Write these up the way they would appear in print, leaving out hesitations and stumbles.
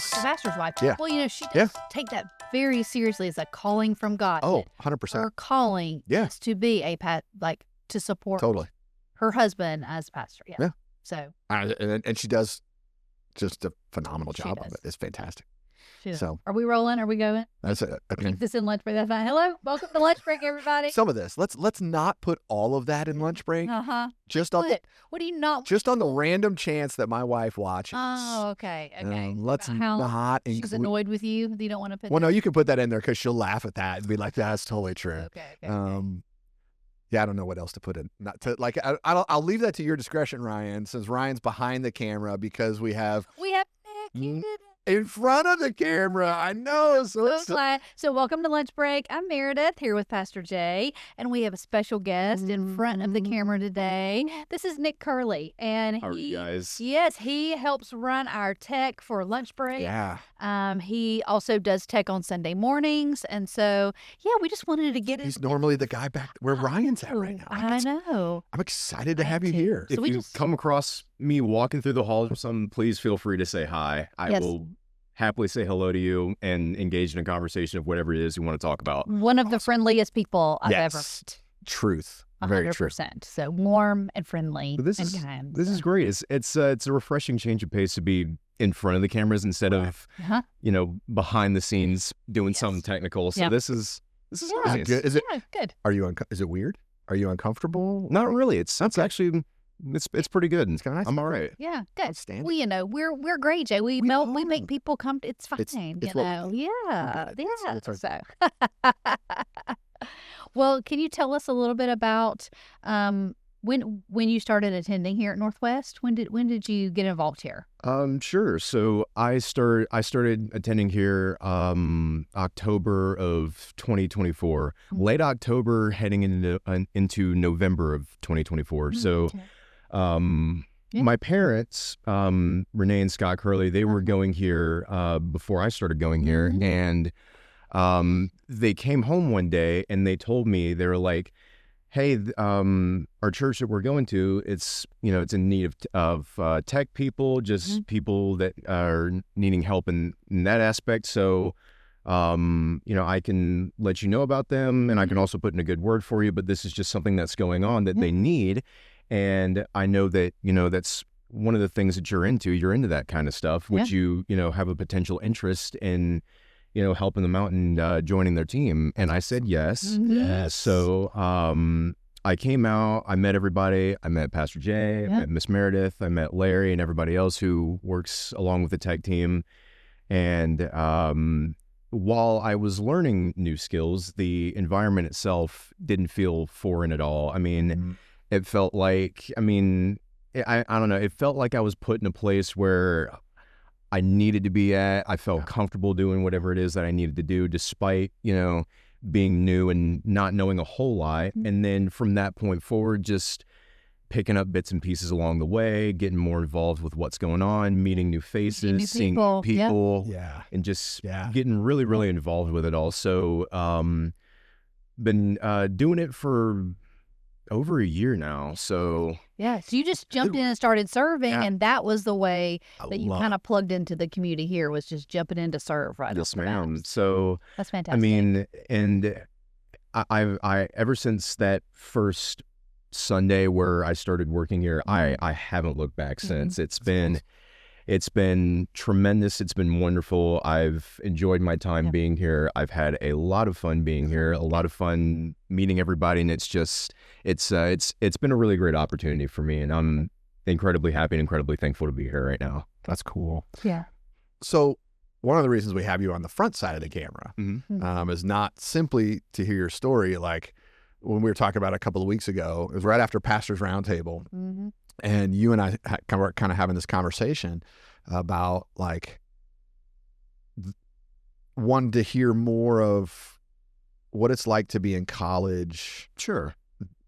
the pastor's wife. Yeah. Well, she does take that very seriously as a calling from God. Oh, 100%. Her calling is to be to support her husband as pastor. Yeah. Yeah. So. And she does just a phenomenal job of it. It's fantastic. So, are we rolling? Are we going? That's it. Okay. Keep this in lunch break. That's fine. Hello, welcome to lunch break, everybody. Some of this. Let's not put all of that in lunch break. Just on what do you not? Just on the random chance that my wife watches. Oh, okay. Let's not. She's annoyed with you. You don't want to put. Well, no, you can put that in there because she'll laugh at that and be like, "That's totally true." Okay. Yeah, I don't know what else to put in. Not to I'll leave that to your discretion, Ryan, since Ryan's behind the camera because we have Nick. In front of the camera, I know. So welcome to lunch break. I'm Meredith here with Pastor Jay, and we have a special guest in front of the camera today. This is Nic Curlee, and how are you guys? Yes, he helps run our tech for lunch break. Yeah. He also does tech on Sunday mornings, and so we just wanted to get. He's normally the guy back where Ryan's at right now. I know. I'm excited to have you here. If you come across me walking through the halls or something, please feel free to say hi. I will happily say hello to you and engage in a conversation of whatever it is you want to talk about. One of the friendliest people I've ever met. Truth. Very 100%. True. So warm and friendly and kind. This is great. It's a refreshing change of pace to be in front of the cameras instead of behind the scenes doing something technical. So this is nice. Good. Is it good? Is it weird? Are you uncomfortable? Not really. It's actually. It's pretty good. It's kind of nice. I'm all right. Yeah, good. Well, we're great, Jay. We make people come. It's fine. So, well, can you tell us a little bit about when you started attending here at Northwest? When did you get involved here? Sure. So I started attending here October of 2024, late October, heading into November of 2024. So. My parents, Renee and Scott Curlee, they were going here before I started going here, and they came home one day and they told me, they were like, "Hey, our church that we're going to, it's in need of tech people, just people that are needing help in that aspect. So, I can let you know about them, and I can also put in a good word for you. But this is just something that's going on that they need." And I know that, that's one of the things that you're into. You're into that kind of stuff, which you have a potential interest in, helping them out and joining their team. And I said yes. Yes. So I came out, I met everybody. I met Pastor Jay, I met Miss Meredith, I met Larry and everybody else who works along with the tech team. And while I was learning new skills, the environment itself didn't feel foreign at all. I mean, it felt like, I don't know, it felt like I was put in a place where I needed to be at. I felt comfortable doing whatever it is that I needed to do, despite, being new and not knowing a whole lot. And then from that point forward, just picking up bits and pieces along the way, getting more involved with what's going on, meeting new faces, seeing people, and just getting really, really involved with it all. So, been doing it for over a year now. So so you just jumped in and started serving, and that was the way that you kind of plugged into the community here, was just jumping in to serve, right? Yes, ma'am. So that's fantastic. And I ever since that first Sunday where I started working here, I haven't looked back since. It's been tremendous. It's been wonderful. I've enjoyed my time being here. I've had a lot of fun being here, a lot of fun meeting everybody. And it's been a really great opportunity for me. And I'm incredibly happy and incredibly thankful to be here right now. That's cool. Yeah. So one of the reasons we have you on the front side of the camera is not simply to hear your story. Like when we were talking about it a couple of weeks ago, it was right after Pastor's Roundtable. And you and I were kind of having this conversation about wanting to hear more of what it's like to be in college. Sure.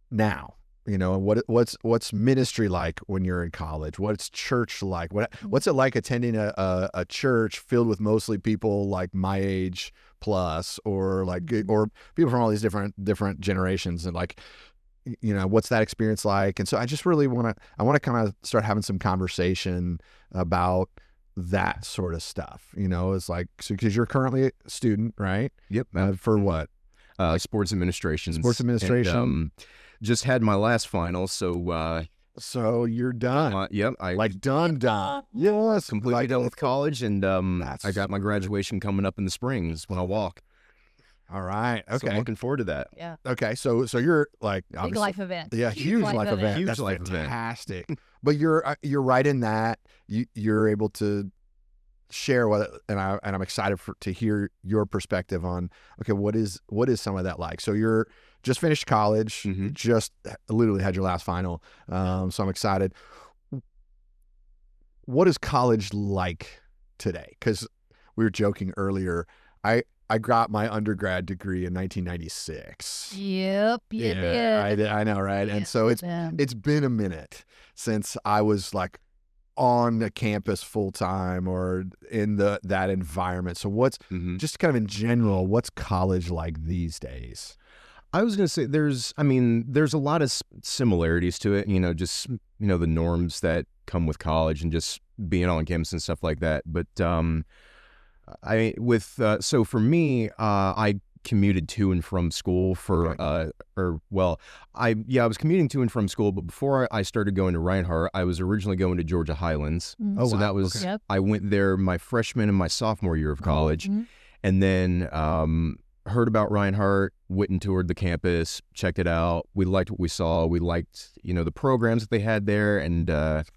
Now, what's ministry like when you're in college? What's church like? What's it like attending a church filled with mostly people like my age plus, or people from all these different generations, and what's that experience like? And so I just really want to kind of start having some conversation about that sort of stuff? You know, it's like, so because you're currently a student, right? Yep. For what? Sports administration. Sports administration. And, just had my last final, so so you're done. Yep. Done. Yes. Completely done with college, and I got my graduation coming up in the spring is when I walk. All right. Okay. So I'm looking forward to that. Yeah. Okay. So you're like Big life event. Yeah, huge life event. Huge That's life event. fantastic. But you're right in that. You're able to share and I'm excited to hear your perspective on, okay, what is some of that like? So you're just finished college, just literally had your last final. So I'm excited. What is college like today? Because we were joking earlier. I got my undergrad degree in 1996. Yep, you did. I know, right? Yes, and so it's been a minute since I was like on the campus full time or in that environment. So what's just kind of in general, what's college like these days? I was going to say there's a lot of similarities to it, just, the norms that come with college and just being on campus and stuff like that. But so for me, I commuted to and from school for, I was commuting to and from school, but before I started going to Reinhardt, I was originally going to Georgia Highlands. Oh, so wow. that was, I went there my freshman and my sophomore year of college, and then heard about Reinhardt, went and toured the campus, checked it out. We liked what we saw. We liked, the programs that they had there, and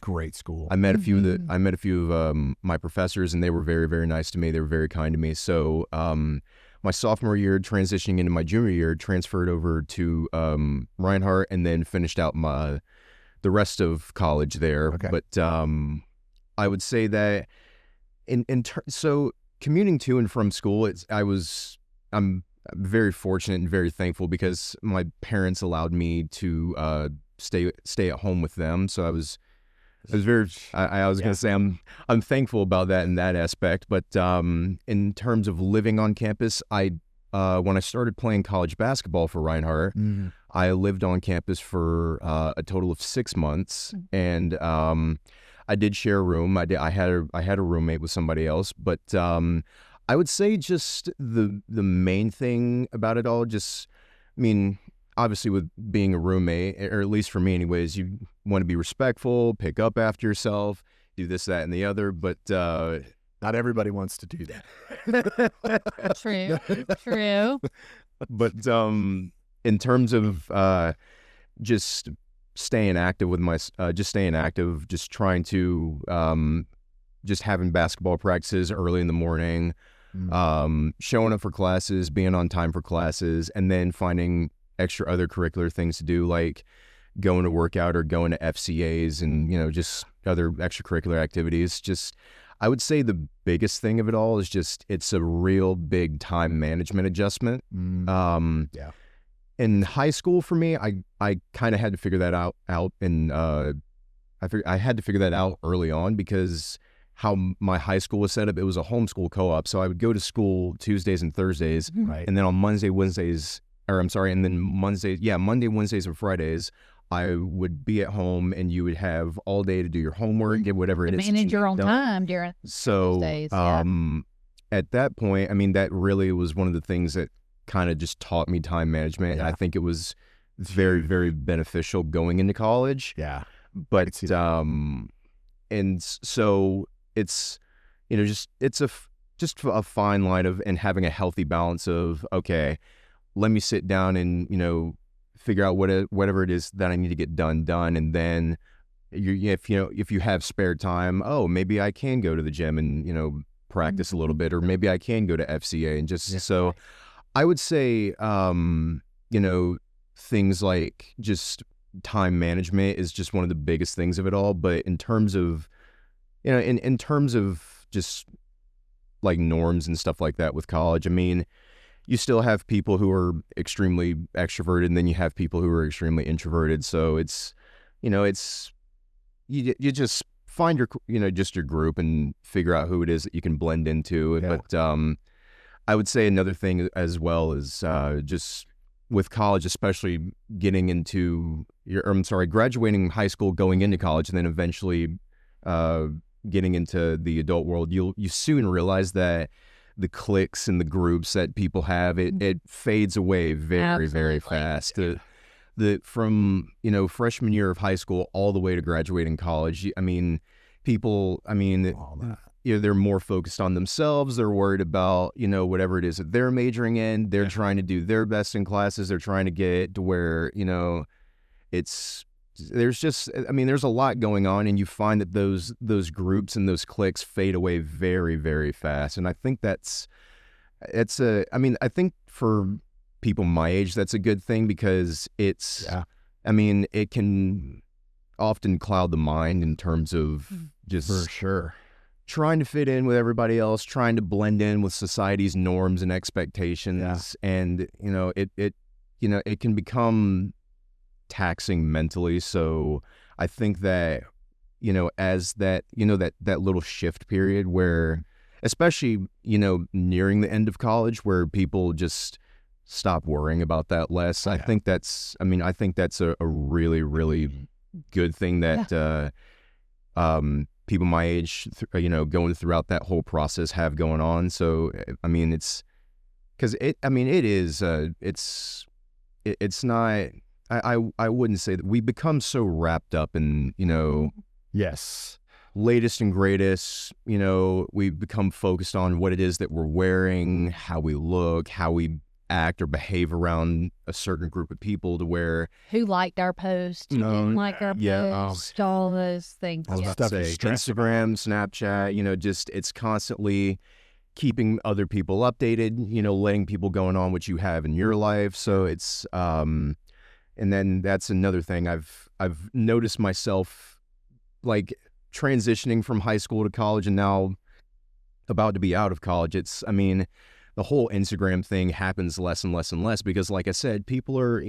great school. I met a few of my professors, and they were very, very nice to me. They were very kind to me. So my sophomore year, transitioning into my junior year, transferred over to Reinhardt, and then finished out the rest of college there. Okay. But I would say that so commuting to and from school, I'm very fortunate and very thankful because my parents allowed me to stay at home with them. So I was very. I was going to say I'm thankful about that in that aspect. But in terms of living on campus, when I started playing college basketball for Reinhardt, I lived on campus for a total of 6 months, and I did share a room. I had a roommate with somebody else, but I would say just the main thing about it all, obviously with being a roommate, or at least for me anyways, you want to be respectful, pick up after yourself, do this, that, and the other, but not everybody wants to do that. True. But in terms of just staying active, just trying to just having basketball practices early in the morning, showing up for classes, being on time for classes, and then finding extra other curricular things to do, like going to workout or going to FCAs and, just other extracurricular activities. Just, I would say the biggest thing of it all is just, it's a real big time management adjustment. Yeah. In high school for me, I kind of had to figure that out and I had to figure that out early on because how my high school was set up, it was a homeschool co-op. So I would go to school Tuesdays and Thursdays, Right. and then on Monday, Wednesdays, and Fridays, I would be at home, and you would have all day to do your homework, get whatever it is. Manage your own time during So, those days. At that point, that really was one of the things that kind of just taught me time management. Yeah. And I think it was very, very beneficial going into college. Yeah. But, and so it's, it's just a fine line of, and having a healthy balance of, okay, let me sit down and, figure out whatever it is that I need to get done. And then if you have spare time, maybe I can go to the gym and, practice a little bit, or maybe I can go to FCA and just, so I would say, things like just time management is just one of the biggest things of it all. But in terms of, in terms of just like norms and stuff like that with college, you still have people who are extremely extroverted, and then you have people who are extremely introverted. So it's, you just find your, just your group and figure out who it is that you can blend into. Yeah. But I would say another thing as well is just with college, especially graduating high school, going into college, and then eventually getting into the adult world, you soon realize that the cliques and the groups that people have, it fades away very, very fast. From freshman year of high school all the way to graduating college, I mean, people, I mean, they're more focused on themselves. They're worried about, whatever it is that they're majoring in. They're trying to do their best in classes. They're trying to get to where, there's a lot going on, and you find that those groups and those cliques fade away very, very fast. And I think I think for people my age, that's a good thing, because it can often cloud the mind in terms of just for sure trying to fit in with everybody else, trying to blend in with society's norms and expectations. And, it can become taxing mentally. So I think that, as that little shift period where, especially, nearing the end of college, where people just stop worrying about that less. I think that's a really, really good thing that, people my age, going throughout that whole process have going on. So, I mean, it's not, I wouldn't say that we become so wrapped up in, yes, latest and greatest, we become focused on what it is that we're wearing, how we look, how we act or behave around a certain group of people, to where who liked our post, who didn't like our post, all those things. All stuff Instagram, Snapchat, just it's constantly keeping other people updated, letting people going on what you have in your life. So it's and then that's another thing I've noticed myself, like, transitioning from high school to college, and now about to be out of college. The whole Instagram thing happens less and less and less, because, like I said, people are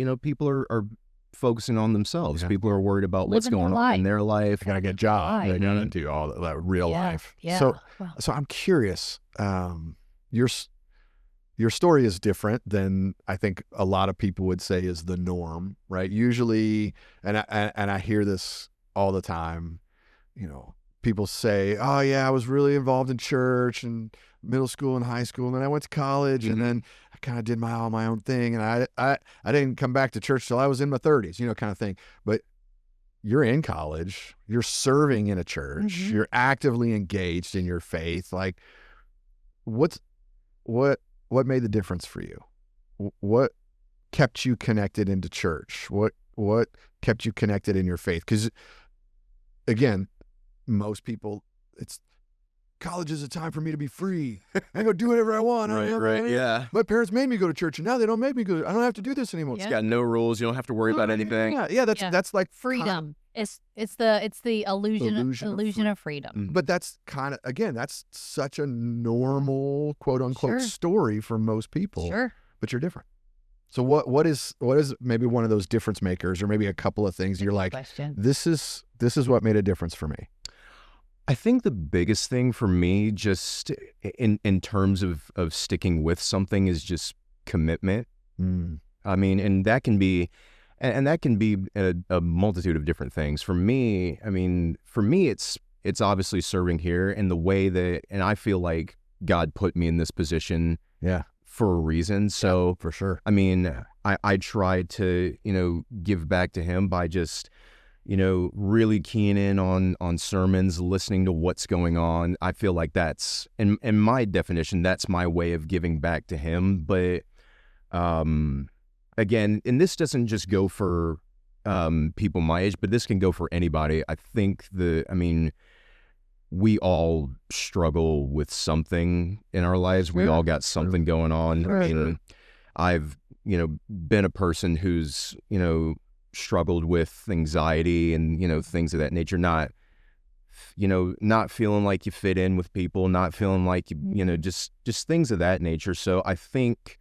focusing on themselves. Yeah. People are worried about what's going on in their life. They gotta get a job. They gotta do all that real life. Yeah. So I'm curious. Your story is different than I think a lot of people would say is the norm, right? Usually, and I hear this all the time. People say, "Oh yeah, I was really involved in church and middle school and high school, and then I went to college, and then I kind of did my own thing, and I didn't come back to church till I was in my 30s, kind of thing." But you're in college, you're serving in a church, you're actively engaged in your faith. Like, what made the difference for you? What kept you connected into church? What kept you connected in your faith? Because again, most people, it's college is a time for me to be free. I go do whatever I want. Right. Yeah. My parents made me go to church, and now they don't make me go. I don't have to do this anymore. It's got no rules. You don't have to worry about anything. Yeah. That's like freedom. It's the illusion of freedom. But that's kind of, again, that's such a normal, quote unquote, story for most people. Sure. But you're different. So what is maybe one of those difference makers, or maybe a couple of things you're like, this is what made a difference for me? I think the biggest thing for me, just in terms of sticking with something, is just commitment. I mean, and that can be a multitude of different things. For me, it's obviously serving here, and the way that, and I feel like God put me in this position for a reason. So for sure. I mean, I try to, give back to him by just, really keying in on sermons, listening to what's going on. I feel like that's, in my definition, that's my way of giving back to him. But again, and this doesn't just go for people my age, but this can go for anybody. I think we all struggle with something in our lives. We all got something going on. Sure. I've, been a person who's, struggled with anxiety and, things of that nature, not feeling like you fit in with people, not feeling like you, just things of that nature. So I think,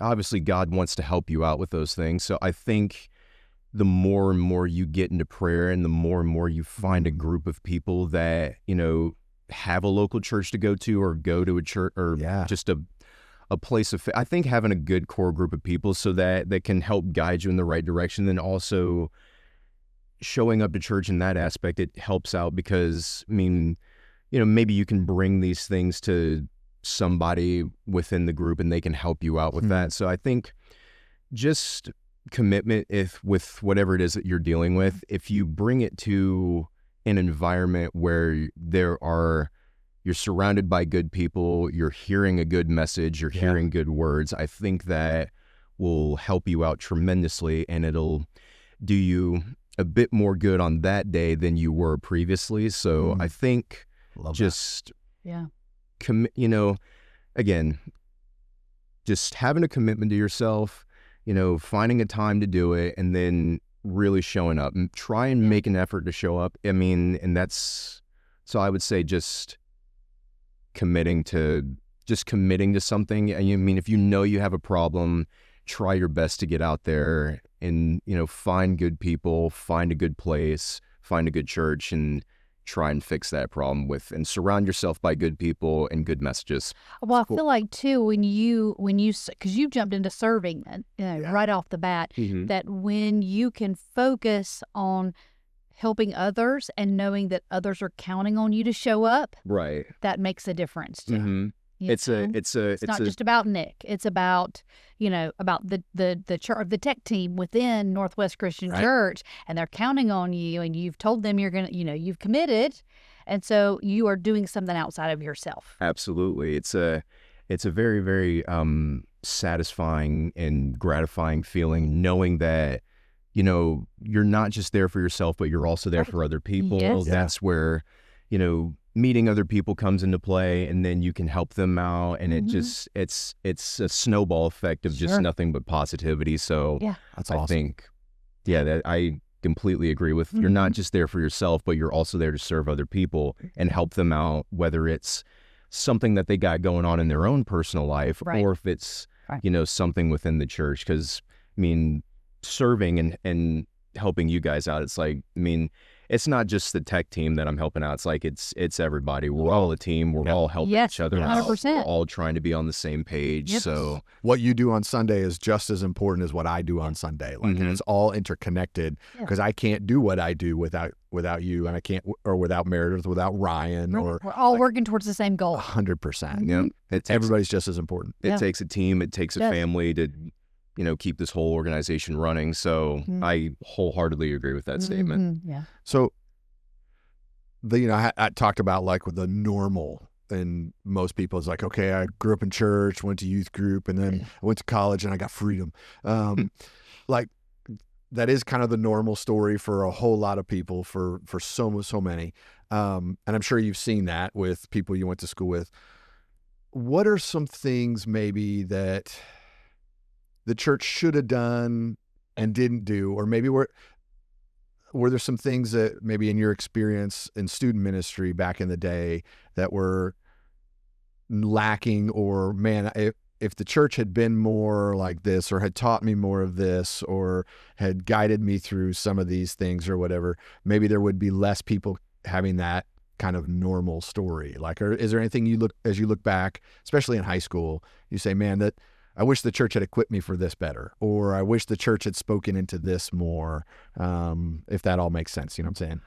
obviously God wants to help you out with those things. So I think the more and more you get into prayer, and the more you find a group of people that, have a local church to go to, or go to a church, or just a place of faith. I think having a good core group of people so that they can help guide you in the right direction, then also showing up to church in that aspect, it helps out because, I mean, maybe you can bring these things to somebody within the group and they can help you out with that. So I think just commitment, with whatever it is that you're dealing with, if you bring it to an environment where you're surrounded by good people, you're hearing a good message, you're hearing good words, I think that will help you out tremendously, and it'll do you a bit more good on that day than you were previously. So I think just again, just having a commitment to yourself, finding a time to do it, and then really showing up and try and make an effort to show up. I mean, and that's, so I would say just committing to something. I mean, if you have a problem, try your best to get out there and, find good people, find a good place, find a good church, and try and fix that problem and surround yourself by good people and good messages. Well, I feel like too, when you, because you jumped into serving, right off the bat, that when you can focus on helping others and knowing that others are counting on you to show up, right, that makes a difference too. It's not just about Nick. It's about, about the tech team within Northwest Christian Church, and they're counting on you, and you've told them you're going to, you've committed. And so you are doing something outside of yourself. Absolutely. It's a very, very satisfying and gratifying feeling knowing that, you're not just there for yourself, but you're also there for other people. Yes. That's where, meeting other people comes into play, and then you can help them out, and it just it's a snowball effect of just nothing but positivity. So that's I awesome. think that I completely agree with. You're not just there for yourself, but you're also there to serve other people and help them out, whether it's something that they got going on in their own personal life, or if it's something within the church. Because I mean, serving and helping you guys out, it's like, I mean, it's not just the tech team that I'm helping out. It's like it's everybody. We're all a team. We're all helping each other out. 100%. We're all trying to be on the same page. Yep. So what you do on Sunday is just as important as what I do on Sunday. Like it's all interconnected, because I can't do what I do without you, and I can't, or without Meredith, without Ryan, or we're all working towards the same goal. 100%. Yeah, Everybody's just as important. It takes a team. It takes a family to keep this whole organization running. So I wholeheartedly agree with that statement. Yeah. So I talked about like with the normal, and most people is like, okay, I grew up in church, went to youth group, and then I went to college and I got freedom. Like that is kind of the normal story for a whole lot of people, for so many. And I'm sure you've seen that with people you went to school with. What are some things maybe that the church should have done and didn't do, or maybe were there some things that maybe in your experience in student ministry back in the day that were lacking, or man, if the church had been more like this, or had taught me more of this, or had guided me through some of these things or whatever, maybe there would be less people having that kind of normal story. Like, or is there anything as you look back, especially in high school, you say, man, that I wish the church had equipped me for this better, or I wish the church had spoken into this more, if that all makes sense. You know what I'm saying?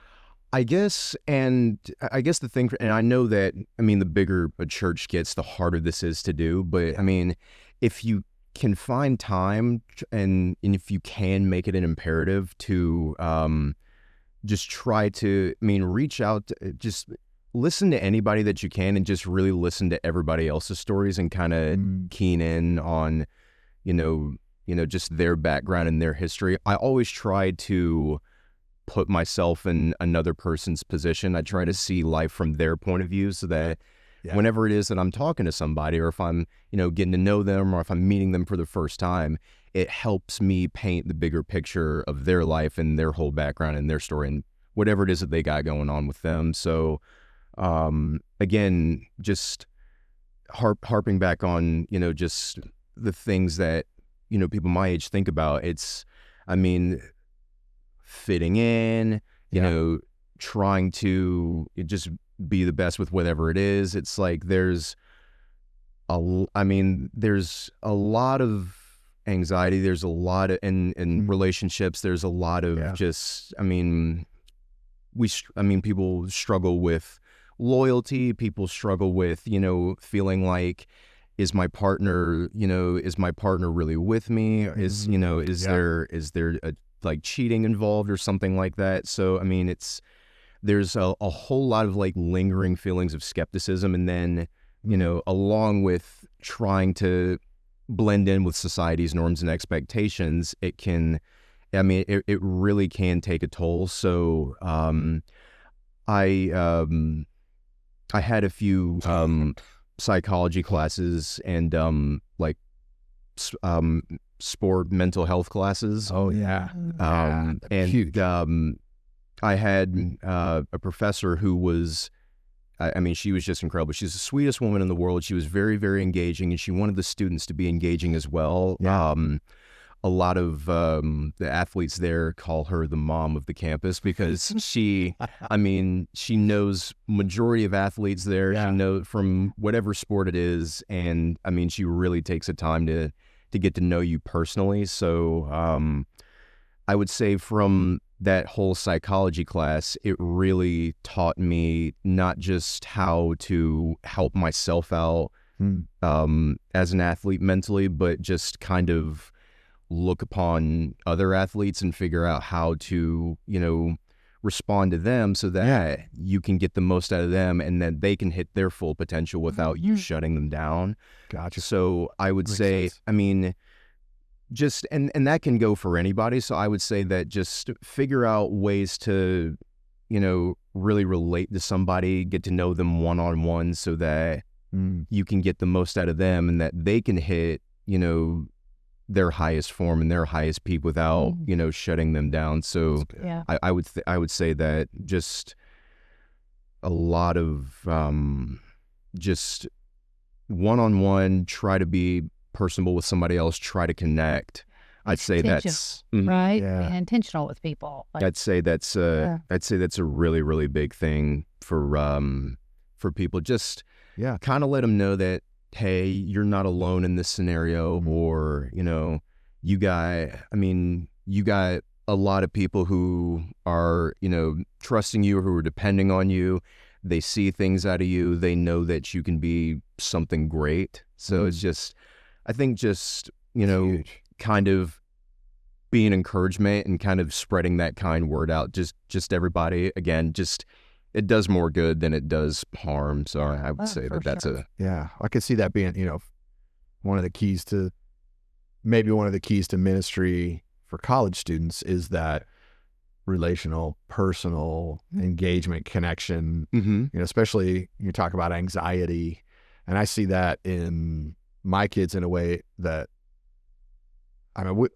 I guess the thing, and I know that, I mean, the bigger a church gets, the harder this is to do, but I mean, if you can find time and if you can make it an imperative to just try to, I mean, reach out, just listen to anybody that you can, and just really listen to everybody else's stories, and kind of keen in on, just their background and their history. I always try to put myself in another person's position. I try to see life from their point of view, so that whenever it is that I'm talking to somebody, or if I'm, getting to know them, or if I'm meeting them for the first time, it helps me paint the bigger picture of their life and their whole background and their story and whatever it is that they got going on with them. So again, just harping back on, just the things that, people my age think about. It's, I mean, fitting in, trying to just be the best with whatever it is. It's like there's a lot of anxiety. There's a lot of in relationships. There's a lot of just. I mean, people struggle with loyalty. People struggle with feeling like, is my partner really with me? Is is there a like cheating involved or something like that? So I mean, there's a whole lot of like lingering feelings of skepticism, and then along with trying to blend in with society's norms and expectations, it really can take a toll. So I had a few psychology classes and sport mental health classes. Oh yeah. And huge. I had a professor who was, she was just incredible. She's the sweetest woman in the world. She was very, very engaging, and she wanted the students to be engaging as well. Yeah. A lot of the athletes there call her the mom of the campus because she knows majority of athletes there. Yeah. She knows from whatever sport it is, and she really takes the time to get to know you personally. So I would say from that whole psychology class, it really taught me not just how to help myself out as an athlete mentally, but just kind of look upon other athletes and figure out how to, respond to them so that you can get the most out of them and then they can hit their full potential without you shutting them down. Gotcha. So I would say, sense. Just and that can go for anybody. So I would say that just figure out ways to, really relate to somebody, get to know them one-on-one so that you can get the most out of them and that they can hit, their highest form and their highest peak without, shutting them down. So I would say that just a lot of just one-on-one, try to be personable with somebody else, try to connect. I'd say that's right. Being intentional with people. I'd say that's a really, really big thing for people. Just kind of let them know that, hey, you're not alone in this scenario, or you got a lot of people who are trusting you, who are depending on you. They see things out of you. They know that you can be something great. So it's just, I think just, kind of being encouragement and kind of spreading that kind word out. Just everybody, again, just it does more good than it does harm. So I would say that's I could see that being, one of the keys to ministry for college students is that relational, personal engagement, connection, especially you talk about anxiety. And I see that in my kids in a way that,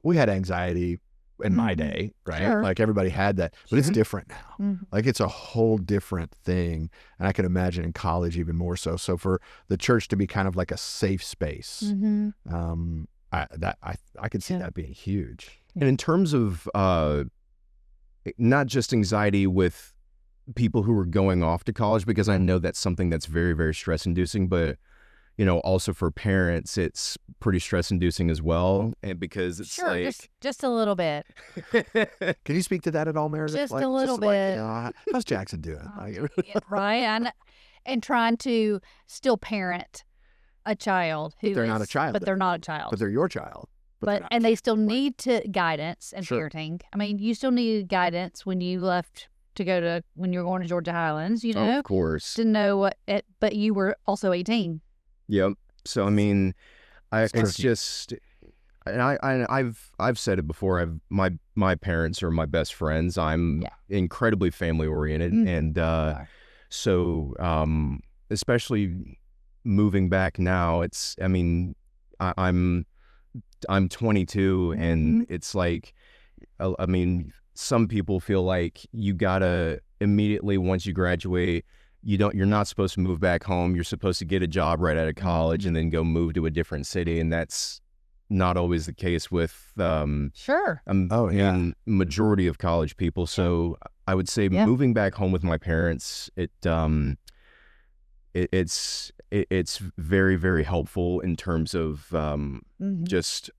we had anxiety in my day, right? Sure. Like everybody had that, but it's different now. Like it's a whole different thing. And I can imagine in college even more so. So for the church to be kind of like a safe space, I could see that being huge. And in terms of not just anxiety with people who are going off to college, because I know that's something that's very, very stress inducing, but also for parents, it's pretty stress-inducing as well, and because it's just a little bit. Can you speak to that at all, Meredith? Just a little bit. How's Jackson doing? Right, and trying to still parent a child who they're not a child, but they're not a child, but they're your child. But they still need guidance and parenting. You still needed guidance when you left when you were going to Georgia Highlands. Of course, to know but you were also 18. Yep. So it's just, and I've said it before. My parents are my best friends. I'm incredibly family oriented, and so especially moving back now, it's. I'm 22, and it's like, some people feel like you gotta immediately once you graduate. You're not supposed to move back home. You're supposed to get a job right out of college and then go move to a different city. And that's not always the case with majority of college people. So I would say moving back home with my parents, it's very, very helpful in terms of just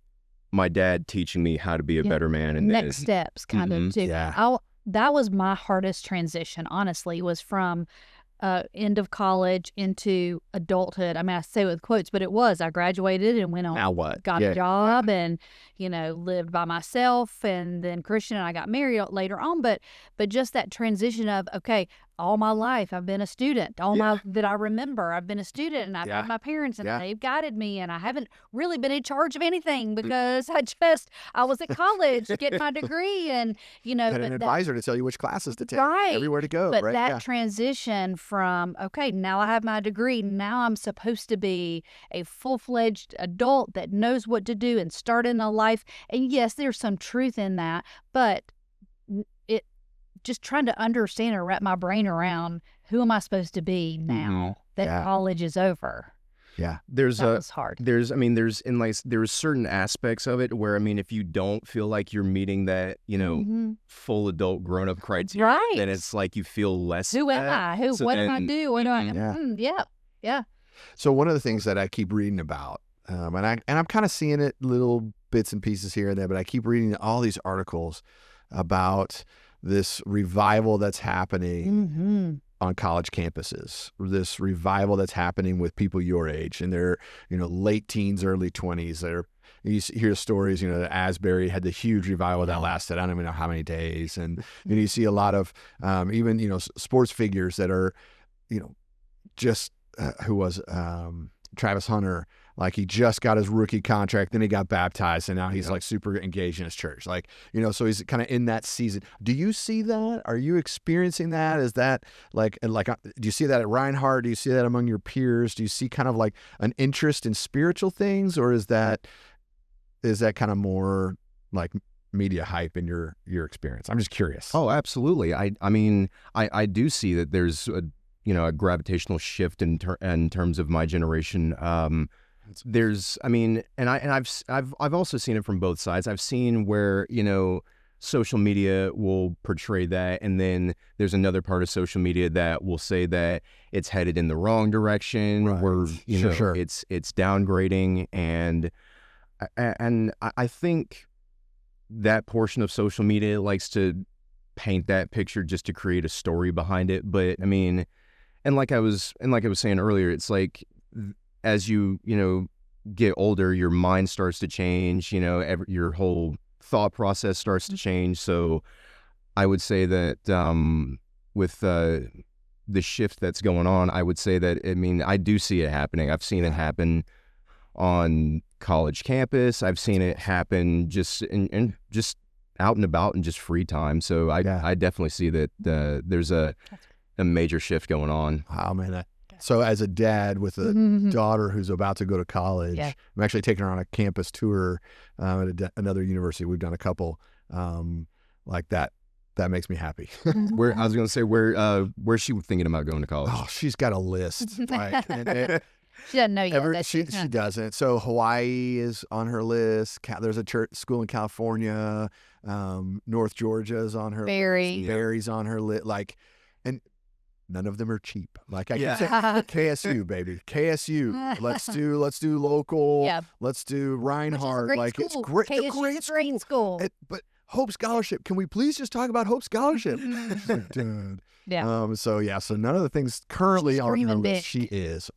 my dad teaching me how to be a better man. And next steps kind of too. Yeah. That was my hardest transition, honestly, was from end of college into adulthood. I mean, I say with quotes, but it was. I graduated and went on. Now what? Got a job and, lived by myself. And then Christian and I got married later on. But just that transition of, okay, all my life I've been a student. That I remember, I've been a student, and I've had my parents, and they've guided me, and I haven't really been in charge of anything because I was at college getting my degree, and had an advisor to tell you which classes to take, everywhere to go. But that transition from, okay, now I have my degree, now I'm supposed to be a full-fledged adult that knows what to do and start in a life. And yes, there's some truth in that, but just trying to understand or wrap my brain around, who am I supposed to be now that college is over? Yeah. That was hard. There's certain aspects of it where, if you don't feel like you're meeting that, full adult grown up criteria, then it's like you feel less. Who am I? What do I do? What do I? Yeah. So one of the things that I keep reading about, and I'm kind of seeing it little bits and pieces here and there, but I keep reading all these articles about this revival that's happening on college campuses, this revival that's happening with people your age in their, late teens, early 20s. You hear stories, that Asbury had the huge revival that lasted, I don't even know how many days. And you see a lot of even, sports figures that are, just who was Travis Hunter. Like, he just got his rookie contract, then he got baptized, and now he's like super engaged in his church. Like, so he's kind of in that season. Do you see that? Are you experiencing that? Is that like, do you see that at Reinhardt? Do you see that among your peers? Do you see kind of like an interest in spiritual things, or is that kind of more like media hype in your experience? I'm just curious. Oh, absolutely. I do see that there's a gravitational shift in terms of my generation. I've also seen it from both sides. I've seen where, social media will portray that, and then there's another part of social media that will say that it's headed in the wrong direction, where it's downgrading, and I think that portion of social media likes to paint that picture just to create a story behind it. But and like I was saying earlier, it's like, as you get older, your mind starts to change, your whole thought process starts to change. So I would say that with the shift that's going on, I would say that, I do see it happening. I've seen it happen on college campus. I've seen it happen just in just out and about and just free time. So I definitely see that there's a major shift going on. Wow, man. So as a dad with a daughter who's about to go to college, I'm actually taking her on a campus tour at another university. We've done a couple like that. That makes me happy. Where's she thinking about going to college? Oh, she's got a list. She doesn't know yet. She doesn't. So Hawaii is on her list. There's a school in California. North Georgia is on her list. Barry's on her list. And none of them are cheap. Like, I can say KSU, baby. KSU. Let's do local. Yeah. Let's do Reinhardt. It's great. It's great school. But Hope Scholarship. Can we please just talk about Hope Scholarship? Dude. Yeah. So none of the things currently on her list. She is.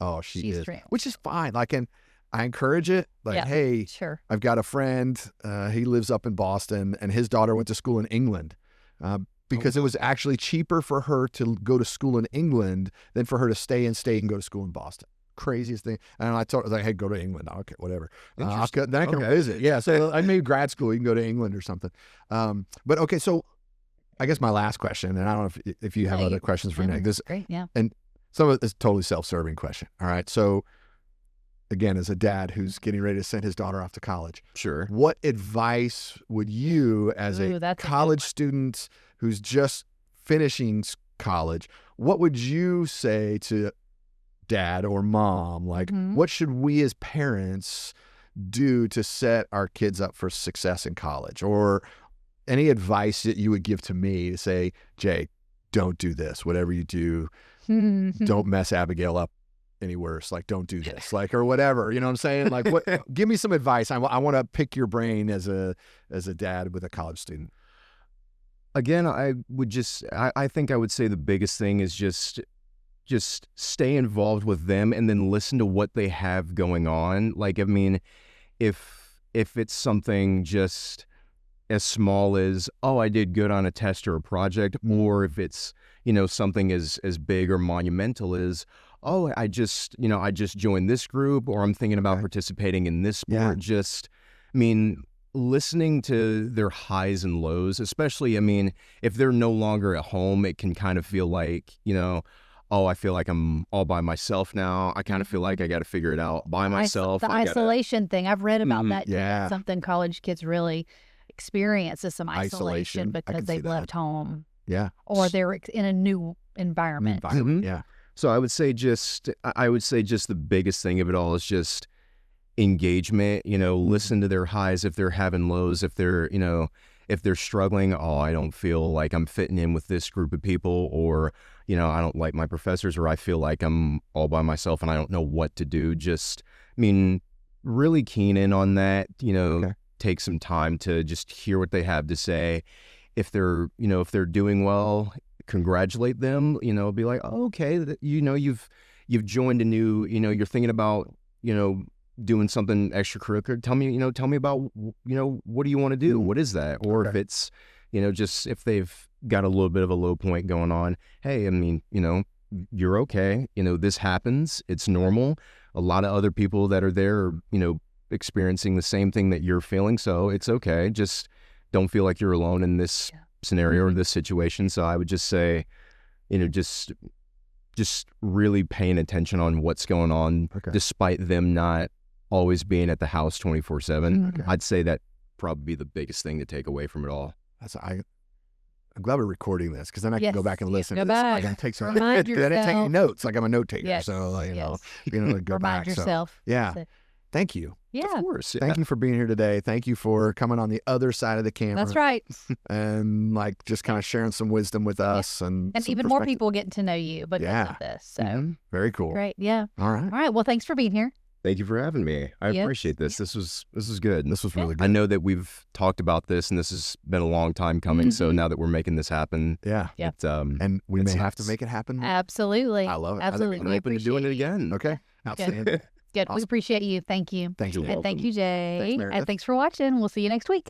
Which is fine. And I encourage it. Hey, sure. I've got a friend. He lives up in Boston, and his daughter went to school in England. Because it was actually cheaper for her to go to school in England than for her to stay in state and go to school in Boston. Craziest thing. And I told her, hey, go to England. Okay, whatever. Then I can visit. Yeah, so I made grad school. You can go to England or something. But okay, so I guess my last question, and I don't know if you have other questions for Nick. This great, yeah. And some of it's a totally self-serving question. All right, so again, as a dad who's getting ready to send his daughter off to college, sure, what advice would you, as a college student who's just finishing college, what would you say to dad or mom? What should we as parents do to set our kids up for success in college? Or any advice that you would give to me to say, Jay, don't do this. Whatever you do, don't mess Abigail up any worse. Like, don't do this, like, or whatever. You know what I'm saying? Like, what? Give me some advice. I want to pick your brain as a dad with a college student. Again, I think I would say the biggest thing is just stay involved with them and then listen to what they have going on. Like, I mean, if it's something just as small as, oh, I did good on a test or a project, or if it's, something as big or monumental as, oh, I just joined this group, or I'm thinking about participating in this sport. Listening to their highs and lows, especially, if they're no longer at home, it can kind of feel like, oh, I feel like I'm all by myself now. I kind of feel like I got to figure it out by myself. The isolation thing. I've read about that. Yeah. Something college kids really experience is some isolation because they've left home. Yeah. Or they're in a new environment. Yeah. So I would say just the biggest thing of it all is just engagement. Listen to their highs if they're having lows, if they're struggling. Oh, I don't feel like I'm fitting in with this group of people, or I don't like my professors, or I feel like I'm all by myself and I don't know what to do. Just, really keen in on that. Take some time to just hear what they have to say. If they're doing well, congratulate them. Be like, oh, okay, you've joined a new, you're thinking about, doing something extracurricular. Tell me about, what do you want to do? What is that? Or if it's, just if they've got a little bit of a low point going on, hey, you're okay. This happens. It's normal. A lot of other people that are there are, experiencing the same thing that you're feeling. So it's okay. Just don't feel like you're alone in this scenario or this situation. So I would just say, just really paying attention on what's going on, despite them not always being at the house 24/7. I'd say that probably be the biggest thing to take away from it all. I'm glad we're recording this, because then I can go back and listen. Go back. I can take some. Remind I didn't take any yourself. notes. Like, I'm a note taker, Yes. so Yes. go Remind back. yourself. So, yeah. That's it. Thank you. Yeah. Of course. Thank you for being here today. Thank you for coming on the other side of the camera. That's right. And like just kind of sharing some wisdom with us and some even more perspective. people getting to know you because of this. So Very cool. great. Yeah. All right. All right. Well, thanks for being here. Thank you for having me. I Yes. appreciate this. This was good. This was really good. I know that we've talked about this, and this has been a long time coming. So now that we're making this happen, Yeah. Yeah. it's, And we it's may have to nuts. make it happen. Absolutely. I love it. Absolutely. I'm We open to doing it appreciate you. again. Okay. Outstanding. Good. We Awesome. appreciate you. Thank you. Thank you. You're And thank you, Jay. Thanks, Meredith. And thanks for watching. We'll see you next week.